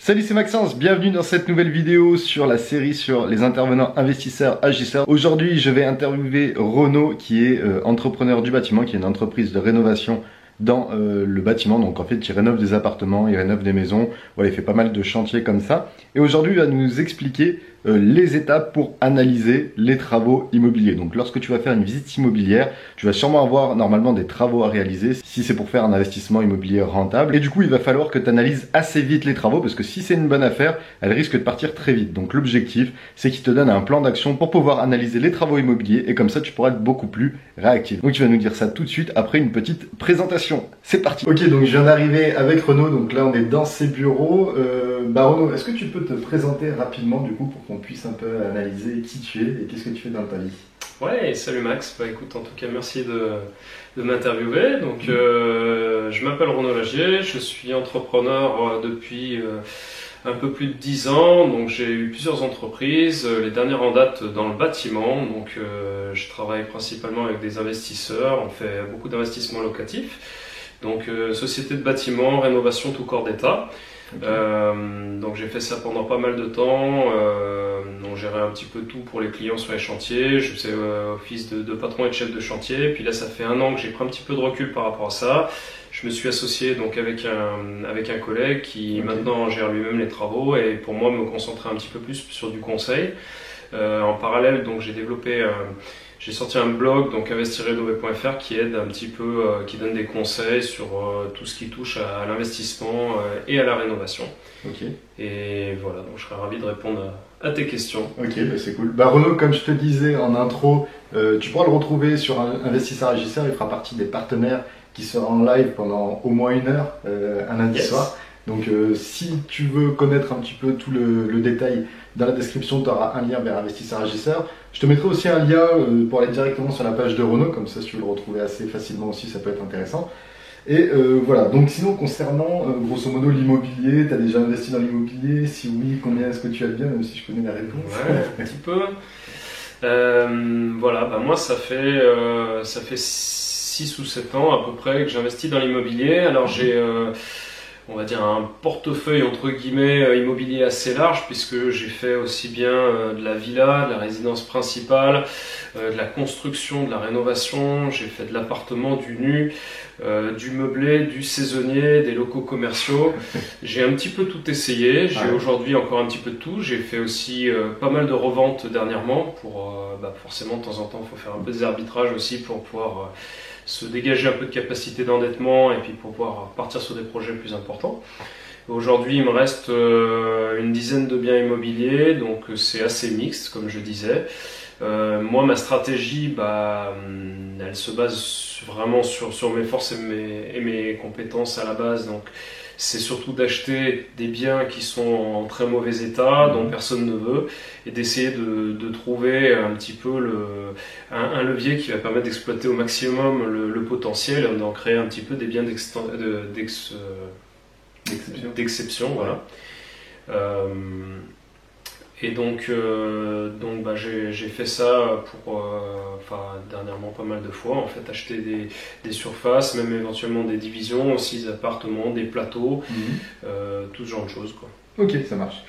Salut, c'est Maxence, bienvenue dans cette nouvelle vidéo sur la série sur les intervenants investisseurs agisseurs. Aujourd'hui, je vais interviewer Renaud qui est entrepreneur du bâtiment, qui est une entreprise de rénovation dans le bâtiment. Donc en fait, il rénove des appartements, il rénove des maisons, voilà, il fait pas mal de chantiers comme ça. Et aujourd'hui, il va nous expliquer les étapes pour analyser les travaux immobiliers. Donc lorsque tu vas faire une visite immobilière, tu vas sûrement avoir normalement des travaux à réaliser si c'est pour faire un investissement immobilier rentable. Et du coup, il va falloir que tu analyses assez vite les travaux parce que si c'est une bonne affaire, elle risque de partir très vite. Donc l'objectif, c'est qu'il te donne un plan d'action pour pouvoir analyser les travaux immobiliers et comme ça, tu pourras être beaucoup plus réactif. Donc tu vas nous dire ça tout de suite après une petite présentation. C'est parti. Ok, donc je viens d'arriver avec Renaud. Donc là, on est dans ses bureaux. Renaud, est-ce que tu peux te présenter rapidement du coup pour qu'on puisse un peu analyser qui tu es et qu'est-ce que tu fais dans ta vie? Ouais, salut Max. Bah écoute, en tout cas, merci de m'interviewer. Donc, je m'appelle Renaud Lagier, je suis entrepreneur depuis un peu plus de 10 ans. Donc, j'ai eu plusieurs entreprises, les dernières en date dans le bâtiment. Donc, je travaille principalement avec des investisseurs, on fait beaucoup d'investissements locatifs. Donc, société de bâtiment, rénovation tout corps d'État. Okay. Donc j'ai fait ça pendant pas mal de temps, on gérait un petit peu tout pour les clients sur les chantiers, je faisais office de patron et de chef de chantier, puis là ça fait un an que j'ai pris un petit peu de recul par rapport à ça. Je me suis associé donc avec un collègue qui maintenant gère lui-même les travaux et pour moi me concentrer un petit peu plus sur du conseil. En parallèle donc j'ai sorti un blog, donc investir-rénover.fr, qui aide un petit peu, qui donne des conseils sur tout ce qui touche à l'investissement et à la rénovation. Ok. Et voilà, donc je serais ravi de répondre à tes questions. Ok, bah c'est cool. Bah Renaud, comme je te disais en intro, tu pourras le retrouver sur Investisseur Agisseur. Il fera partie des partenaires qui sera en live pendant au moins 1 heure, un lundi soir. Donc si tu veux connaître un petit peu tout le détail, dans la description tu auras un lien vers Investisseur Agisseur. Je te mettrai aussi un lien pour aller directement sur la page de Renaud, comme ça si tu veux le retrouver assez facilement aussi, ça peut être intéressant. Et voilà, donc sinon concernant grosso modo l'immobilier, tu as déjà investi dans l'immobilier? Si oui, combien est-ce que tu as bien, même si je connais la réponse? Ouais, un petit peu. Voilà, bah moi ça fait 6 ou 7 ans à peu près que j'investis dans l'immobilier. Alors j'ai on va dire un portefeuille entre guillemets immobilier assez large puisque j'ai fait aussi bien de la villa, de la résidence principale, de la construction, de la rénovation, j'ai fait de l'appartement, du nu, du meublé, du saisonnier, des locaux commerciaux. J'ai un petit peu tout essayé, j'ai aujourd'hui encore un petit peu de tout. J'ai fait aussi pas mal de reventes dernièrement pour forcément de temps en temps il faut faire un peu des arbitrages aussi pour pouvoir se dégager un peu de capacité d'endettement et puis pour pouvoir partir sur des projets plus importants. Aujourd'hui, il me reste une dizaine de biens immobiliers, donc c'est assez mixte, comme je disais. Moi, ma stratégie, elle se base vraiment sur mes forces et mes compétences à la base. Donc, c'est surtout d'acheter des biens qui sont en très mauvais état, dont personne ne veut, et d'essayer de trouver un petit peu un levier qui va permettre d'exploiter au maximum le potentiel et d'en créer un petit peu des biens d'exception. Voilà. Et donc j'ai fait ça pour dernièrement pas mal de fois, en fait, acheter des surfaces, même éventuellement des divisions, aussi des appartements, des plateaux, tout ce genre de choses, quoi. Ok, ça marche.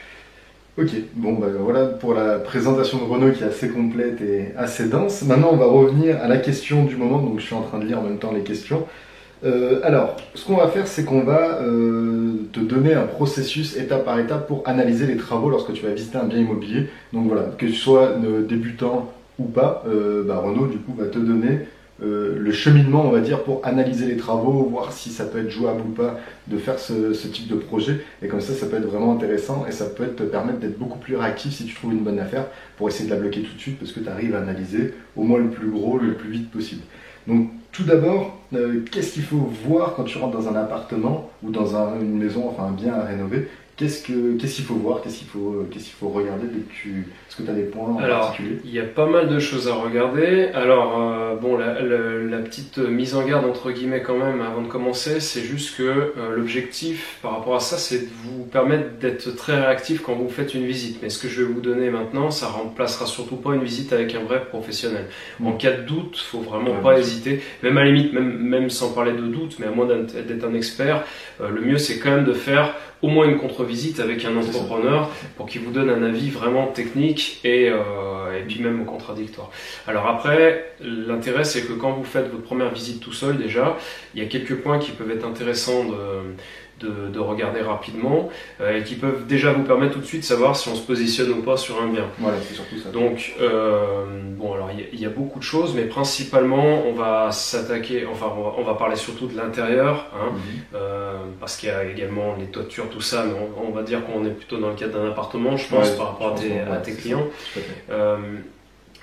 Ok, bon voilà pour la présentation de Renaud qui est assez complète et assez dense. Maintenant on va revenir à la question du moment, donc je suis en train de lire en même temps les questions. Alors, ce qu'on va faire, c'est qu'on va te donner un processus étape par étape pour analyser les travaux lorsque tu vas visiter un bien immobilier. Donc voilà, que tu sois débutant ou pas, Renaud du coup va te donner le cheminement, on va dire, pour analyser les travaux, voir si ça peut être jouable ou pas de faire ce type de projet. Et comme ça peut être vraiment intéressant et ça peut te permettre d'être beaucoup plus réactif si tu trouves une bonne affaire pour essayer de la bloquer tout de suite parce que tu arrives à analyser au moins le plus gros, le plus vite possible. Donc tout d'abord, qu'est-ce qu'il faut voir quand tu rentres dans un appartement ou dans une maison, enfin un bien à rénover? Qu'est-ce qu'il faut voir? Qu'est-ce qu'il faut regarder est-ce que tu as des points en particulier? Il y a pas mal de choses à regarder. Alors, la petite mise en garde entre guillemets quand même avant de commencer, c'est juste que l'objectif par rapport à ça, c'est de vous permettre d'être très réactif quand vous faites une visite. Mais ce que je vais vous donner maintenant, ça remplacera surtout pas une visite avec un vrai professionnel. En cas de doute, faut vraiment pas hésiter. Même à la limite, même sans parler de doute, mais à moins d'être un expert, le mieux c'est quand même de faire au moins une contre-visite avec un entrepreneur pour qu'il vous donne un avis vraiment technique et puis même contradictoire. Alors après, l'intérêt c'est que quand vous faites votre première visite tout seul déjà, il y a quelques points qui peuvent être intéressants de regarder rapidement et qui peuvent déjà vous permettre tout de suite de savoir si on se positionne ou pas sur un bien. Voilà, c'est surtout ça. Donc, bon, alors il y a beaucoup de choses, mais principalement on va s'attaquer, enfin on va parler surtout de l'intérieur, hein, parce qu'il y a également les toitures, tout ça, mais on va dire qu'on est plutôt dans le cadre d'un appartement, je pense, par rapport à tes clients.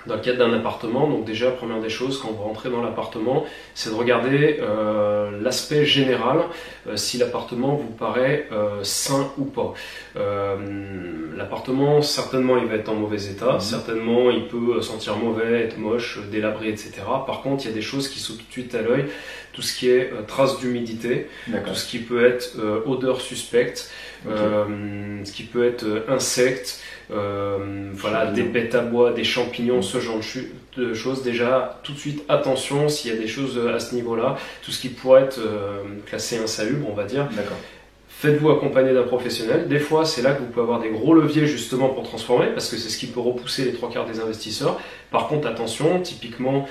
Dans le cadre d'un appartement, donc déjà, première des choses, quand vous rentrez dans l'appartement, c'est de regarder l'aspect général, si l'appartement vous paraît sain ou pas. L'appartement, certainement, il va être en mauvais état, certainement, il peut sentir mauvais, être moche, délabré, etc. Par contre, il y a des choses qui sautent tout de suite à l'œil, tout ce qui est traces d'humidité, tout ce qui peut être odeur suspecte, ce qui peut être insectes, voilà, des bêtes à bois, des champignons, ce genre de choses. Déjà, tout de suite, attention s'il y a des choses à ce niveau-là, tout ce qui pourrait être classé insalubre, on va dire. Faites-vous accompagner d'un professionnel. Des fois, c'est là que vous pouvez avoir des gros leviers justement pour transformer, parce que c'est ce qui peut repousser les 3/4 des investisseurs. Par contre, attention, typiquement,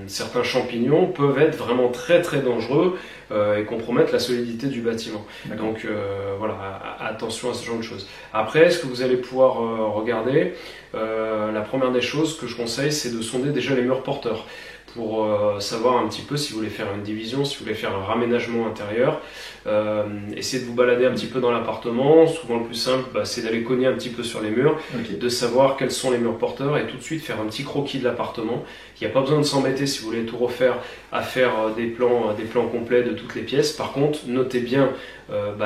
certains champignons peuvent être vraiment très très dangereux et compromettre la solidité du bâtiment. Donc voilà, attention à ce genre de choses. Après, ce que vous allez pouvoir regarder, la première des choses que je conseille, c'est de sonder déjà les murs porteurs, pour savoir un petit peu si vous voulez faire une division, si vous voulez faire un raménagement intérieur. Essayez de vous balader un petit peu dans l'appartement. Souvent le plus simple, c'est d'aller cogner un petit peu sur les murs, de savoir quels sont les murs porteurs et tout de suite faire un petit croquis de l'appartement. Il n'y a pas besoin de s'embêter si vous voulez tout refaire à faire des plans complets de toutes les pièces. Par contre, notez bien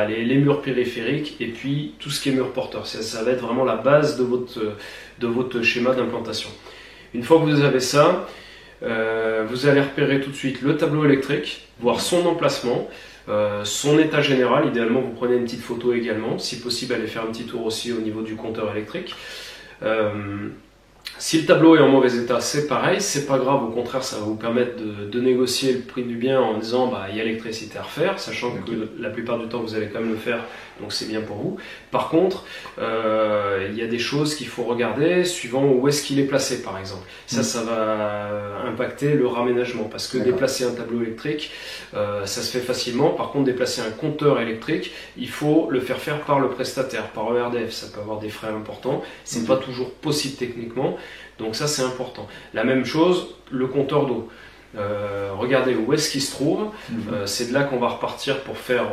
les murs périphériques et puis tout ce qui est murs porteurs. Ça va être vraiment la base de votre schéma d'implantation. Une fois que vous avez ça, vous allez repérer tout de suite le tableau électrique, voir son emplacement, son état général. Idéalement, vous prenez une petite photo également. Si possible, allez faire un petit tour aussi au niveau du compteur électrique. Si le tableau est en mauvais état, c'est pareil, c'est pas grave, au contraire, ça va vous permettre de négocier le prix du bien en disant il y a l'électricité à refaire, sachant que la plupart du temps vous allez quand même le faire, donc c'est bien pour vous. Par contre, il y a des choses qu'il faut regarder suivant où est-ce qu'il est placé, par exemple. Ça va impacter le raménagement, parce que déplacer un tableau électrique, ça se fait facilement. Par contre, déplacer un compteur électrique, il faut le faire faire par le prestataire, par ERDF. Ça peut avoir des frais importants, c'est pas toujours possible techniquement. Donc ça c'est important. La même chose, le compteur d'eau. Regardez où est-ce qu'il se trouve. C'est de là qu'on va repartir pour faire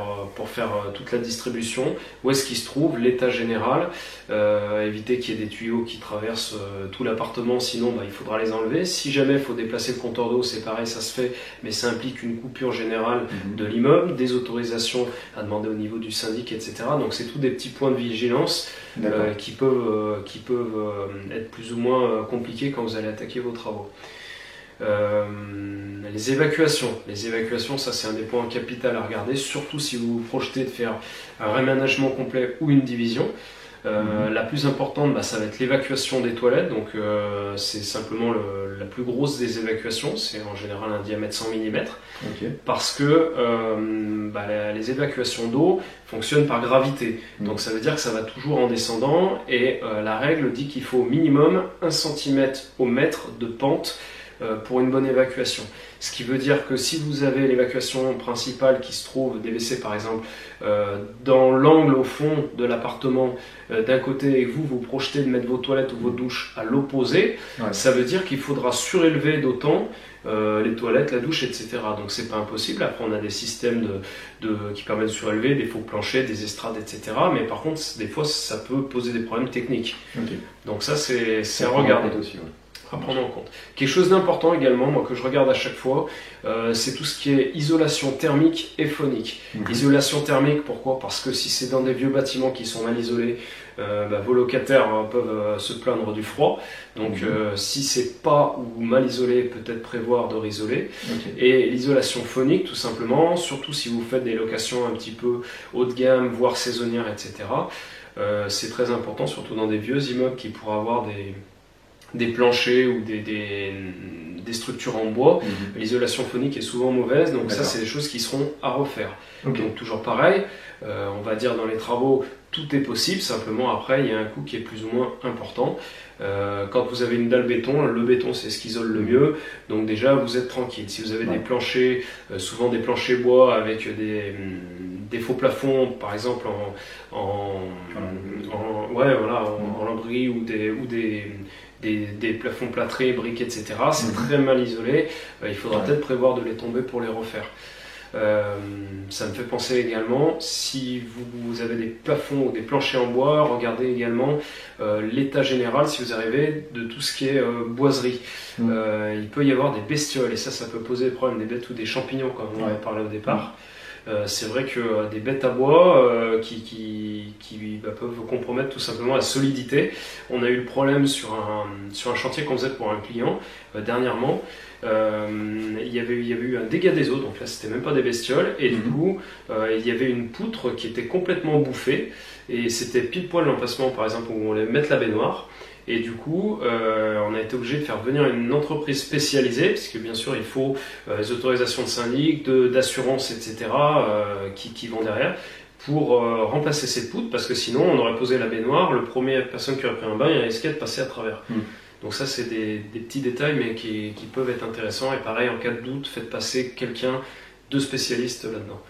toute la distribution. Où est-ce qu'il se trouve, l'état général. Éviter qu'il y ait des tuyaux qui traversent tout l'appartement, sinon il faudra les enlever. Si jamais il faut déplacer le compteur d'eau, c'est pareil, ça se fait, mais ça implique une coupure générale de l'immeuble, des autorisations à demander au niveau du syndic, etc. Donc c'est tous des petits points de vigilance qui peuvent être plus ou moins compliqués quand vous allez attaquer vos travaux. Les évacuations, ça c'est un des points capitaux à regarder, surtout si vous vous projetez de faire un réaménagement complet ou une division. La plus importante, ça va être l'évacuation des toilettes. Donc c'est simplement la plus grosse des évacuations, c'est en général un diamètre 100 mm, parce que les évacuations d'eau fonctionnent par gravité. Donc ça veut dire que ça va toujours en descendant, et la règle dit qu'il faut au minimum 1 cm au mètre de pente pour une bonne évacuation. Ce qui veut dire que si vous avez l'évacuation principale qui se trouve, des WC par exemple, dans l'angle au fond de l'appartement d'un côté, et que vous projetez de mettre vos toilettes ou vos douches à l'opposé, ça veut dire qu'il faudra surélever d'autant les toilettes, la douche, etc. Donc c'est pas impossible. Après on a des systèmes qui permettent de surélever, des faux planchers, des estrades, etc. Mais par contre, des fois ça peut poser des problèmes techniques. Donc ça c'est à regarder aussi. À prendre en compte. Quelque chose d'important également, moi, que je regarde à chaque fois, c'est tout ce qui est isolation thermique et phonique. Isolation thermique, pourquoi? Parce que si c'est dans des vieux bâtiments qui sont mal isolés, vos locataires peuvent se plaindre du froid. Donc si c'est pas ou mal isolé, peut-être prévoir de réisoler. Et l'isolation phonique, tout simplement, surtout si vous faites des locations un petit peu haut de gamme, voire saisonnières, etc. C'est très important, surtout dans des vieux immeubles qui pourraient avoir des planchers ou des structures en bois, l'isolation phonique est souvent mauvaise, donc ça c'est des choses qui seront à refaire. Donc toujours pareil, on va dire dans les travaux, tout est possible, simplement après il y a un coût qui est plus ou moins important. Quand vous avez une dalle béton, le béton c'est ce qui isole le mieux, donc déjà vous êtes tranquille. Si vous avez des planchers, souvent des planchers bois avec des faux plafonds, par exemple en lambris ou des plafonds plâtrés, briques, etc. C'est très mal isolé, il faudra peut-être prévoir de les tomber pour les refaire. Ça me fait penser également, si vous avez des plafonds ou des planchers en bois, regardez également l'état général, si vous arrivez, de tout ce qui est boiserie. Il peut y avoir des bestioles, et ça peut poser des problèmes, des bêtes ou des champignons, comme on avait parlé au départ. C'est vrai que des bêtes à bois qui peuvent compromettre tout simplement la solidité. On a eu le problème sur un chantier qu'on faisait pour un client dernièrement. Il y avait eu un dégât des eaux, donc là c'était même pas des bestioles, et du coup il y avait une poutre qui était complètement bouffée, et c'était pile poil l'emplacement par exemple où on allait mettre la baignoire. Et du coup, on a été obligé de faire venir une entreprise spécialisée, puisque bien sûr il faut les autorisations de syndic, d'assurance, etc. Qui vont derrière, pour remplacer cette poutre, parce que sinon on aurait posé la baignoire, le premier personne qui aurait pris un bain, il risquait de passer à travers. Donc ça c'est des petits détails, mais qui peuvent être intéressants, et pareil, en cas de doute, faites passer quelqu'un de spécialiste là-dedans.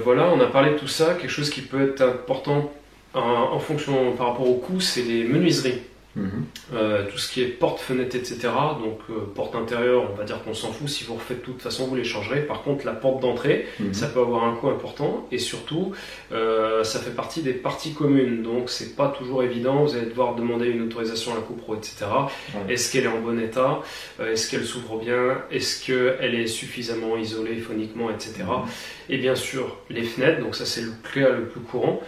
Voilà, on a parlé de tout ça. Quelque chose qui peut être important en fonction par rapport au coût, c'est les menuiseries. Tout ce qui est porte, fenêtre, etc. Donc porte intérieure, on va dire qu'on s'en fout, si vous refaites tout, de toute façon vous les changerez. Par contre la porte d'entrée, ça peut avoir un coût important, et surtout ça fait partie des parties communes, donc c'est pas toujours évident, vous allez devoir demander une autorisation à la copro, etc. Est-ce qu'elle est en bon état, est-ce qu'elle s'ouvre bien, est-ce qu'elle est suffisamment isolée phoniquement, etc. Et bien sûr les fenêtres, donc ça c'est le cas le plus courant,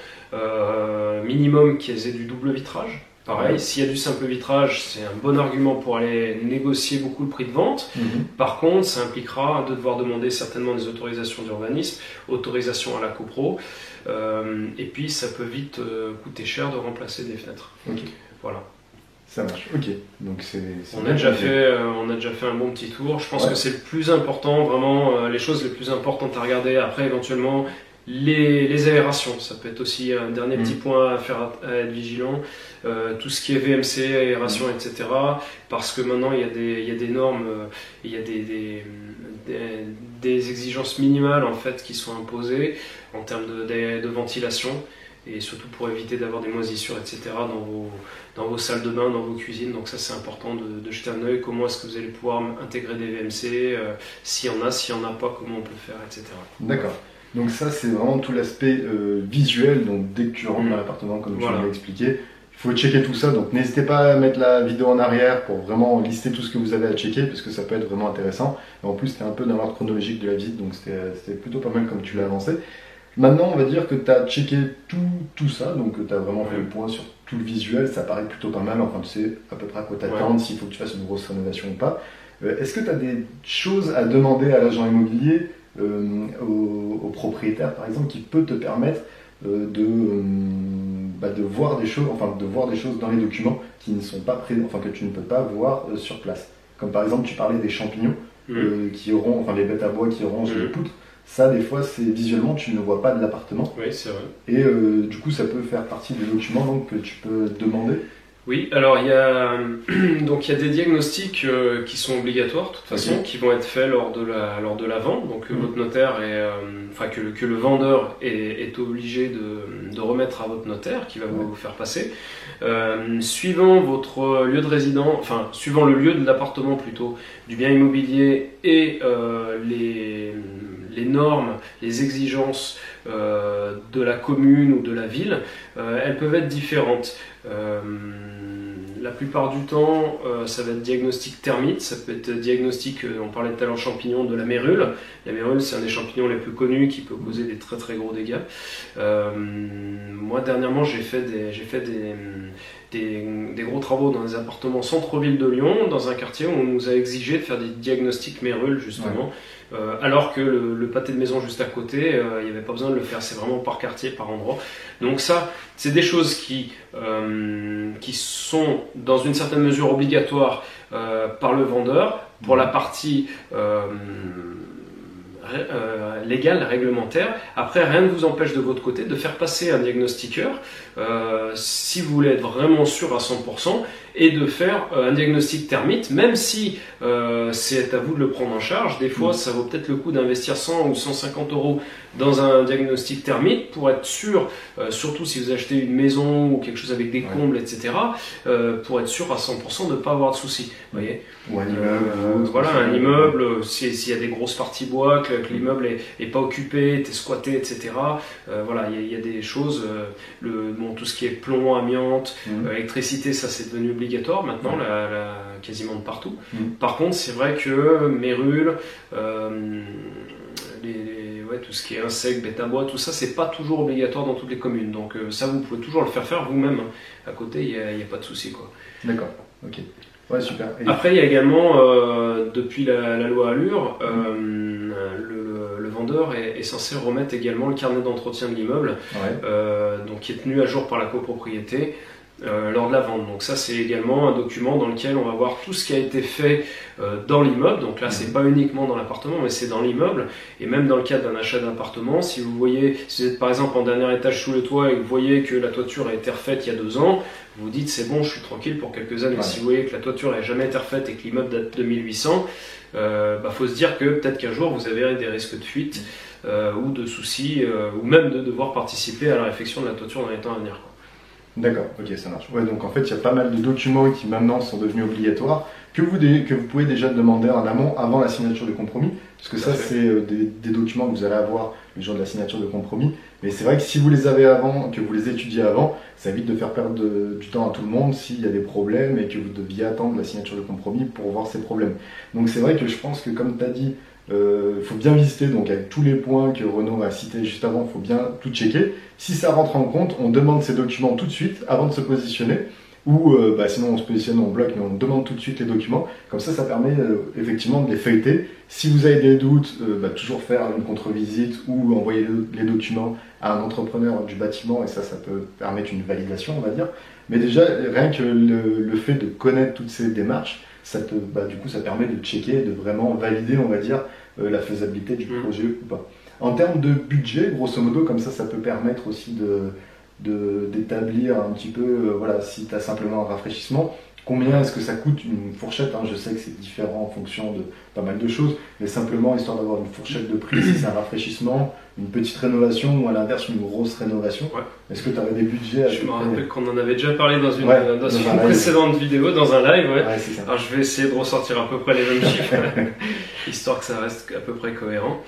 minimum qu'elles aient du double vitrage. Pareil, s'il y a du simple vitrage, c'est un bon argument pour aller négocier beaucoup le prix de vente. Par contre, ça impliquera de devoir demander certainement des autorisations d'urbanisme, autorisation à la copro, et puis ça peut vite coûter cher de remplacer des fenêtres. Voilà. Ça marche, ok. Donc on a déjà fait un bon petit tour. Je pense que c'est le plus important, vraiment, les choses les plus importantes à regarder. Après, éventuellement, les aérations, ça peut être aussi un dernier petit point à être vigilant. Tout ce qui est VMC, aération, etc. Parce que maintenant il y a des normes, il y a des exigences minimales en fait qui sont imposées en termes de ventilation, et surtout pour éviter d'avoir des moisissures, etc. dans vos salles de bain, dans vos cuisines. Donc ça c'est important de jeter un œil. Comment est-ce que vous allez pouvoir intégrer des VMC, s'il y en a, s'il n'y en a pas, comment on peut le faire, etc. D'accord. Donc ça c'est vraiment tout l'aspect visuel, donc dès que tu rentres dans l'appartement, comme tu l'as expliqué, il faut checker tout ça, donc n'hésitez pas à mettre la vidéo en arrière pour vraiment lister tout ce que vous avez à checker, parce que ça peut être vraiment intéressant. Et en plus c'était un peu dans l'ordre chronologique de la visite, donc c'était plutôt pas mal comme tu l'as avancé. Maintenant on va dire que tu as checké tout ça, donc tu as vraiment fait le point sur tout le visuel, ça paraît plutôt pas mal, enfin tu sais à peu près à quoi t'attendre, s'il faut que tu fasses une grosse rénovation ou pas. Est-ce que tu as des choses à demander à l'agent immobilier, au propriétaire par exemple, qui peut te permettre de voir des choses, dans les documents qui ne sont pas présents, enfin que tu ne peux pas voir sur place. Comme par exemple tu parlais des champignons qui auront, enfin les bêtes à bois qui rongent les poutres. Ça des fois c'est visuellement tu ne le vois pas de l'appartement. Oui, c'est vrai. Et du coup ça peut faire partie des documents donc, que tu peux demander. Oui, alors il y a des diagnostics qui sont obligatoires de toute façon, qui vont être faits lors de la vente. Donc votre notaire que le vendeur est obligé de remettre à votre notaire, qui va vous faire passer. Suivant votre lieu de résidence, enfin suivant le lieu de l'appartement plutôt, du bien immobilier et les normes, les exigences de la commune ou de la ville, elles peuvent être différentes. La plupart du temps, ça va être diagnostic termite, ça peut être diagnostic, on parlait tout à l'heure champignons, de la mérule. La mérule, c'est un des champignons les plus connus qui peut causer des très très gros dégâts. Moi, dernièrement, j'ai fait des gros travaux dans des appartements centre-ville de Lyon, dans un quartier où on nous a exigé de faire des diagnostics mérule, justement. alors que le pâté de maison juste à côté, il n'y avait pas besoin de le faire, c'est vraiment par quartier, par endroit. Donc ça, c'est des choses qui sont dans une certaine mesure obligatoires par le vendeur. Pour la partie légale, réglementaire, après rien ne vous empêche de votre côté de faire passer un diagnostiqueur si vous voulez être vraiment sûr à 100% et de faire un diagnostic termite, même si c'est à vous de le prendre en charge. Des fois ça vaut peut-être le coup d'investir 100 ou 150 euros dans un diagnostic termite pour être sûr, surtout si vous achetez une maison ou quelque chose avec des combles, etc., pour être sûr à 100% de ne pas avoir de soucis. Vous voyez, ou un immeuble, voilà, un immeuble, s'il y a des grosses parties bois, que l'immeuble est pas occupé, est squatté, etc. Voilà, il y a des choses, tout ce qui est plomb, amiante, électricité, ça c'est devenu obligatoire maintenant, quasiment de partout. Par contre, c'est vrai que mérules, tout ce qui est insectes, bêta-bois, tout ça, c'est pas toujours obligatoire dans toutes les communes. Donc ça, vous pouvez toujours le faire vous-même. À côté, il n'y a pas de souci, quoi. D'accord, ok. Ouais, super. Et après, il y a également, depuis la loi Allure, le vendeur est censé remettre également le carnet d'entretien de l'immeuble, donc qui est tenu à jour par la copropriété lors de la vente. Donc ça, c'est également un document dans lequel on va voir tout ce qui a été fait dans l'immeuble. Donc là, c'est pas uniquement dans l'appartement, mais c'est dans l'immeuble. Et même dans le cadre d'un achat d'appartement, si vous voyez, si vous êtes par exemple en dernier étage sous le toit et que vous voyez que la toiture a été refaite il y a 2 ans, vous vous dites c'est bon, je suis tranquille pour quelques années. Si vous voyez que la toiture n'a jamais été refaite et que l'immeuble date de 1800, faut se dire que peut-être qu'un jour vous avez des risques de fuite ou de soucis, ou même de devoir participer à la réfection de la toiture dans les temps à venir, quoi. D'accord, ok, ça marche. Ouais, donc en fait, il y a pas mal de documents qui maintenant sont devenus obligatoires, que vous pouvez déjà demander en amont avant la signature du compromis, parce que ça, c'est des documents que vous allez avoir le jour de la signature de compromis. Mais c'est vrai que si vous les avez avant, que vous les étudiez avant, ça évite de faire perdre du temps à tout le monde s'il y a des problèmes et que vous deviez attendre la signature de compromis pour voir ces problèmes. Donc c'est vrai que je pense que, comme tu as dit, il faut bien visiter, donc avec tous les points que Renaud a cités juste avant, il faut bien tout checker. Si ça rentre en compte, on demande ces documents tout de suite avant de se positionner, ou sinon on se positionne, on bloque, mais on demande tout de suite les documents. Comme ça permet effectivement de les feuilleter. Si vous avez des doutes, toujours faire une contre-visite ou envoyer les documents à un entrepreneur du bâtiment, et ça peut permettre une validation, on va dire. Mais déjà, rien que le fait de connaître toutes ces démarches, du coup, ça permet de checker, de vraiment valider, on va dire, la faisabilité du projet ou pas. En termes de budget, grosso modo, comme ça peut permettre aussi d'établir un petit peu, si tu as simplement un rafraîchissement, combien est-ce que ça coûte une fourchette, hein, je sais que c'est différent en fonction de pas mal de choses, mais simplement histoire d'avoir une fourchette de prix, si c'est un rafraîchissement, une petite rénovation ou à l'inverse une grosse rénovation. Est-ce que tu aurais des budgets Je me rappelle qu'on en avait déjà parlé dans une précédente vidéo, dans un live. Alors je vais essayer de ressortir à peu près les mêmes chiffres, histoire que ça reste à peu près cohérent.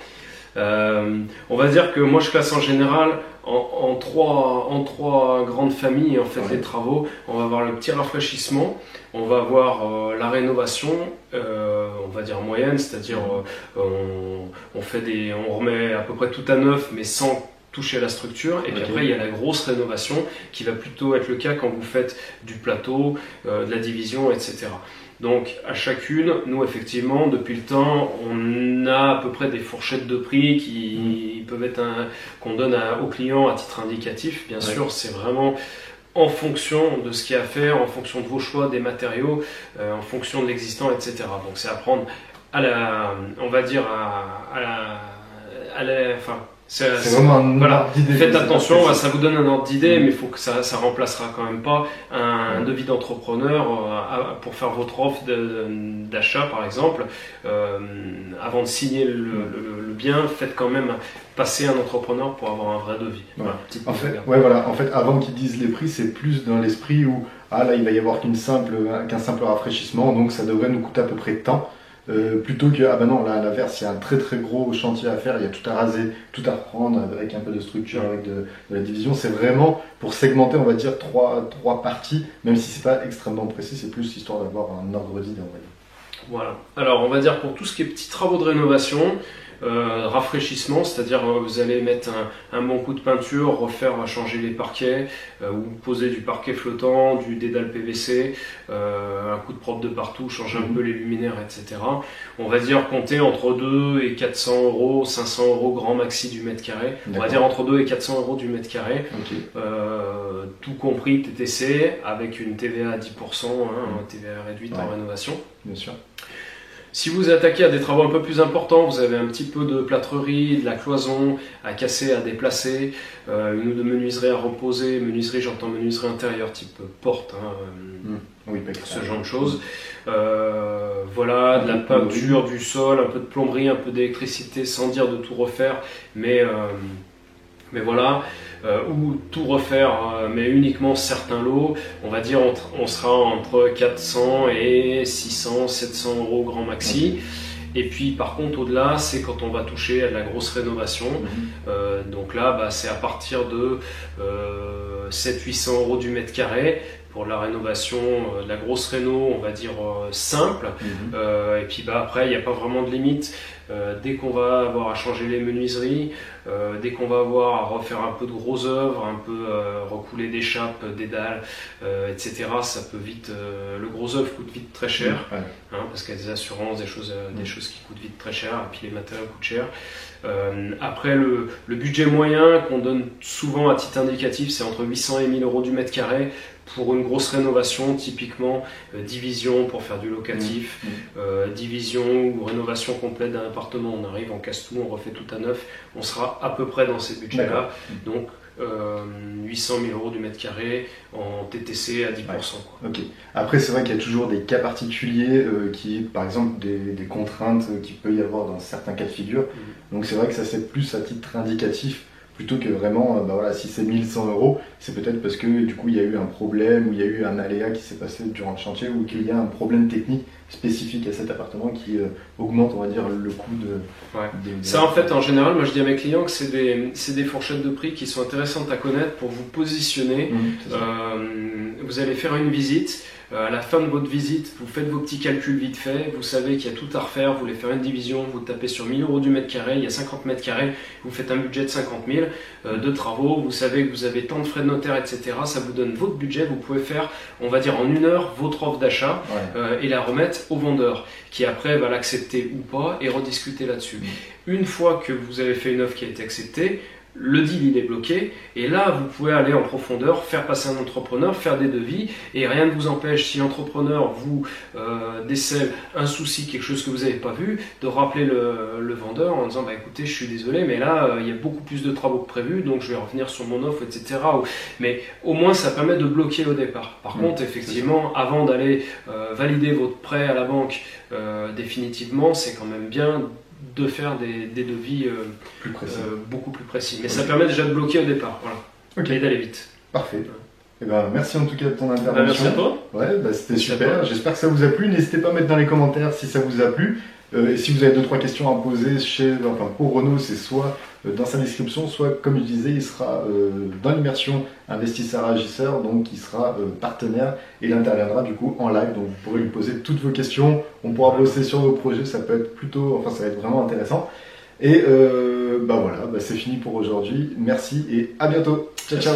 On va dire que moi je classe en général en trois grandes familles en fait les travaux. On va avoir le petit rafraîchissement, on va avoir la rénovation, on va dire moyenne, c'est-à-dire on remet à peu près tout à neuf mais sans toucher à la structure, et puis après il y a la grosse rénovation qui va plutôt être le cas quand vous faites du plateau, de la division, etc. Donc à chacune, nous effectivement, depuis le temps, on a à peu près des fourchettes de prix qui peuvent être qu'on donne aux clients à titre indicatif. Bien sûr, c'est vraiment en fonction de ce qu'il y a à faire, en fonction de vos choix, des matériaux, en fonction de l'existant, etc. Donc c'est à prendre on va dire c'est vraiment un ordre d'idée. Faites attention, ça vous donne un ordre d'idée, mais il faut que ça remplacera quand même pas un devis d'entrepreneur pour faire votre offre d'achat par exemple. Avant de signer le bien, faites quand même passer un entrepreneur pour avoir un vrai devis. En fait, avant qu'ils disent les prix, c'est plus dans l'esprit où là il va y avoir qu'un simple rafraîchissement, donc ça devrait nous coûter à peu près tant. Plutôt que à l'inverse, il y a un très très gros chantier à faire, il y a tout à raser, tout à reprendre avec un peu de structure, avec de la division. C'est vraiment pour segmenter, on va dire, trois parties, même si c'est pas extrêmement précis, c'est plus histoire d'avoir un ordre d'idée, on va dire. Voilà. Alors on va dire pour tout ce qui est petits travaux de rénovation, Rafraîchissement, c'est-à-dire vous allez mettre un bon coup de peinture, changer les parquets, ou poser du parquet flottant, du dédale PVC, un coup de propre de partout, changer un peu les luminaires, etc. On va dire compter entre 2 et 400 euros, 500 euros grand maxi du mètre carré. On va dire entre 2 et 400 euros du mètre carré. Tout compris TTC avec une TVA à 10%, TVA réduite en rénovation. Bien sûr. Si vous attaquez à des travaux un peu plus importants, vous avez un petit peu de plâtrerie, de la cloison à casser, à déplacer, une ou deux menuiseries à reposer. Menuiserie, j'entends menuiserie intérieure, type porte, ce genre de choses. Voilà, de la peinture, du sol, un peu de plomberie, un peu d'électricité, sans dire de tout refaire, mais voilà. Ou tout refaire, mais uniquement certains lots, on va dire on sera entre 400 et 600, 700 euros grand maxi. Et puis par contre au-delà, c'est quand on va toucher à de la grosse rénovation. Donc là, c'est à partir de 700-800 euros du mètre carré. Pour la rénovation, de la grosse réno, on va dire simple. Et puis après, il n'y a pas vraiment de limite. Dès qu'on va avoir à changer les menuiseries, dès qu'on va avoir à refaire un peu de gros œuvres, un peu recouler des chapes, des dalles, etc., ça peut vite. Le gros œuvre coûte vite très cher, parce qu'il y a des assurances, des choses qui coûtent vite très cher, et puis les matériaux coûtent cher. Après, le budget moyen qu'on donne souvent à titre indicatif, c'est entre 800 et 1000 euros du mètre carré. Pour une grosse rénovation, typiquement division pour faire du locatif, division ou rénovation complète d'un appartement, on arrive, on casse tout, on refait tout à neuf, on sera à peu près dans ces budgets-là. Donc 800 000 euros du mètre carré en TTC à 10%. Ok. Après, c'est vrai qu'il y a toujours des cas particuliers par exemple, des contraintes qu'il peut y avoir dans certains cas de figure. Donc c'est vrai que ça c'est plus à titre indicatif. Plutôt que vraiment, si c'est 1100 euros, c'est peut-être parce que du coup il y a eu un problème, ou il y a eu un aléa qui s'est passé durant le chantier, ou qu'il y a un problème technique spécifique à cet appartement qui augmente, on va dire, le coût de... Ça en fait, en général, moi je dis à mes clients que c'est des fourchettes de prix qui sont intéressantes à connaître pour vous positionner. Vous allez faire une visite. À la fin de votre visite, vous faites vos petits calculs vite fait, vous savez qu'il y a tout à refaire, vous voulez faire une division, vous tapez sur 1000 euros du mètre carré, il y a 50 mètres carrés, vous faites un budget de 50 000 de travaux, vous savez que vous avez tant de frais de notaire, etc. Ça vous donne votre budget, vous pouvez faire, on va dire en 1 heure, votre offre d'achat et la remettre au vendeur, qui après va l'accepter ou pas et rediscuter là-dessus. Une fois que vous avez fait une offre qui a été acceptée, le deal il est bloqué et là vous pouvez aller en profondeur, faire passer un entrepreneur, faire des devis et rien ne vous empêche, si l'entrepreneur vous décèle un souci, quelque chose que vous n'avez pas vu, de rappeler le vendeur en disant écoutez, je suis désolé mais là il y a beaucoup plus de travaux que prévu donc je vais revenir sur mon offre, etc. Mais au moins ça permet de bloquer au départ. Par contre effectivement, avant d'aller valider votre prêt à la banque définitivement, c'est quand même bien de faire des devis beaucoup plus précis. Mais ça permet déjà de bloquer au départ, et d'aller vite. Parfait. Merci en tout cas de ton intervention. Merci à toi. C'était super. J'espère que ça vous a plu. N'hésitez pas à mettre dans les commentaires si ça vous a plu. Et si vous avez 2-3 questions à poser pour Renaud, c'est soit dans sa description, soit comme je disais, il sera dans l'immersion investisseur-agisseur, donc il sera partenaire et il interviendra du coup en live. Donc vous pourrez lui poser toutes vos questions, on pourra bosser sur vos projets, ça peut être ça va être vraiment intéressant. Et c'est fini pour aujourd'hui. Merci et à bientôt. Ciao, ciao.